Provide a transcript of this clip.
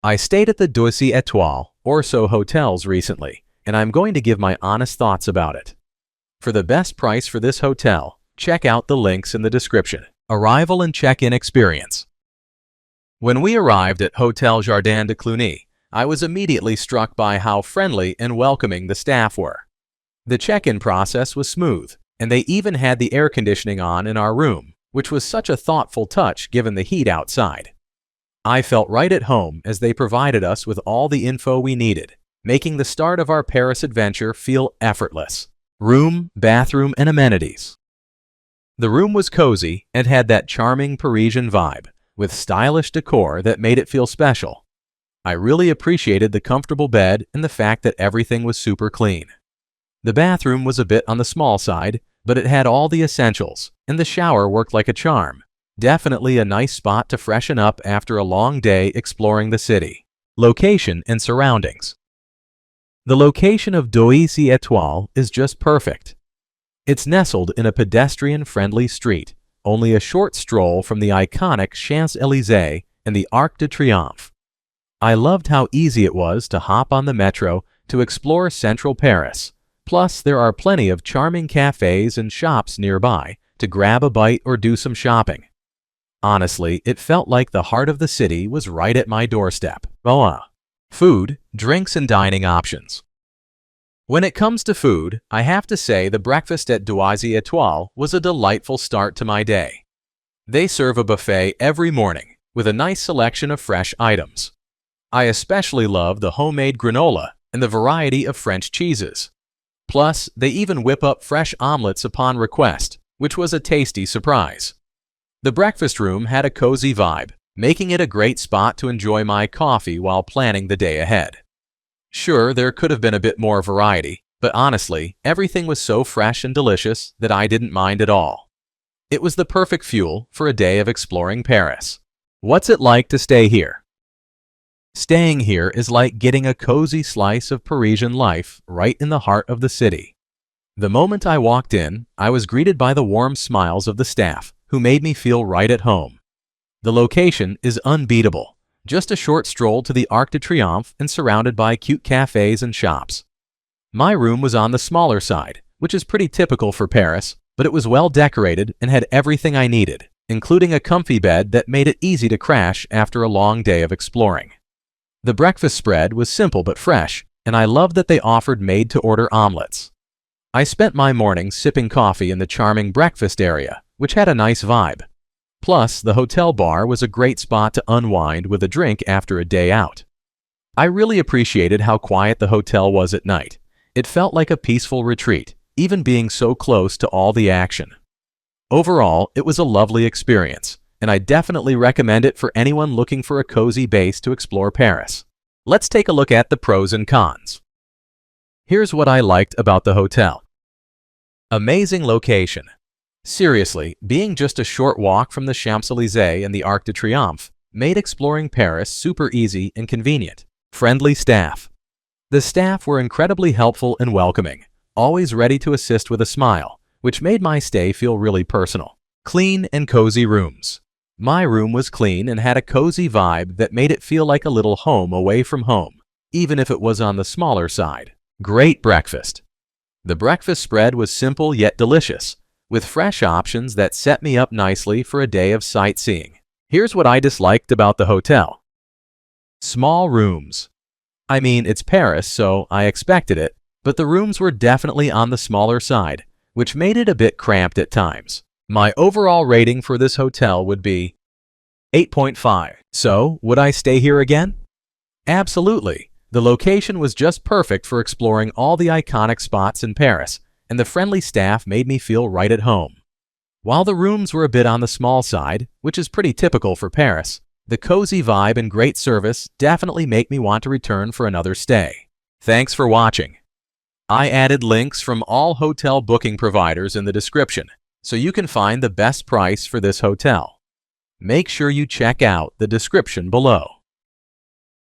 I stayed at the Doisy Etoile, Orso Hotels recently, and I'm going to give my honest thoughts about it. For the best price for this hotel, check out the links in the description. Arrival and check-in experience. When we arrived at Hotel Jardin de Cluny, I was immediately struck by how friendly and welcoming the staff were. The check-in process was smooth, and they even had the air conditioning on in our room, which was such a thoughtful touch given the heat outside. I felt right at home as they provided us with all the info we needed, making the start of our Paris adventure feel effortless. Room, bathroom, and amenities. The room was cozy and had that charming Parisian vibe, with stylish decor that made it feel special. I really appreciated the comfortable bed and the fact that everything was super clean. The bathroom was a bit on the small side, but it had all the essentials, and the shower worked like a charm. Definitely a nice spot to freshen up after a long day exploring the city. Location and surroundings. The location of Doisy Etoile is just perfect. It's nestled in a pedestrian-friendly street, only a short stroll from the iconic Champs-Élysées and the Arc de Triomphe. I loved how easy it was to hop on the metro to explore central Paris. Plus, there are plenty of charming cafes and shops nearby to grab a bite or do some shopping. Honestly, it felt like the heart of the city was right at my doorstep. Food, drinks, and dining options. When it comes to food, I have to say the breakfast at Doisy Etoile was a delightful start to my day. They serve a buffet every morning with a nice selection of fresh items. I especially love the homemade granola and the variety of French cheeses. Plus, they even whip up fresh omelets upon request, which was a tasty surprise. The breakfast room had a cozy vibe, making it a great spot to enjoy my coffee while planning the day ahead. Sure, there could have been a bit more variety, but honestly, everything was so fresh and delicious that I didn't mind at all. It was the perfect fuel for a day of exploring Paris. What's it like to stay here? Staying here is like getting a cozy slice of Parisian life right in the heart of the city. The moment I walked in, I was greeted by the warm smiles of the staff, who made me feel right at home. The location is unbeatable, just a short stroll to the Arc de Triomphe and surrounded by cute cafes and shops. My room was on the smaller side, which is pretty typical for Paris, but it was well decorated and had everything I needed, including a comfy bed that made it easy to crash after a long day of exploring. The breakfast spread was simple but fresh, and I loved that they offered made-to-order omelets. I spent my morning sipping coffee in the charming breakfast area, which had a nice vibe. Plus, the hotel bar was a great spot to unwind with a drink after a day out. I really appreciated how quiet the hotel was at night. It felt like a peaceful retreat, even being so close to all the action. Overall, it was a lovely experience, and I definitely recommend it for anyone looking for a cozy base to explore Paris. Let's take a look at the pros and cons. Here's what I liked about the hotel. Amazing location. Seriously, being just a short walk from the Champs-Élysées and the Arc de Triomphe made exploring Paris super easy and convenient. Friendly staff. The staff were incredibly helpful and welcoming, always ready to assist with a smile, which made my stay feel really personal. Clean and cozy rooms. My room was clean and had a cozy vibe that made it feel like a little home away from home, even if it was on the smaller side. Great breakfast. The breakfast spread was simple yet delicious, with fresh options that set me up nicely for a day of sightseeing. Here's what I disliked about the hotel. Small rooms. I mean, it's Paris, so I expected it, but the rooms were definitely on the smaller side, which made it a bit cramped at times. My overall rating for this hotel would be 8.5. So, would I stay here again? Absolutely. The location was just perfect for exploring all the iconic spots in Paris, and the friendly staff made me feel right at home. While the rooms were a bit on the small side, which is pretty typical for Paris, the cozy vibe and great service definitely make me want to return for another stay. Thanks for watching. I added links from all hotel booking providers in the description, so you can find the best price for this hotel. Make sure you check out the description below.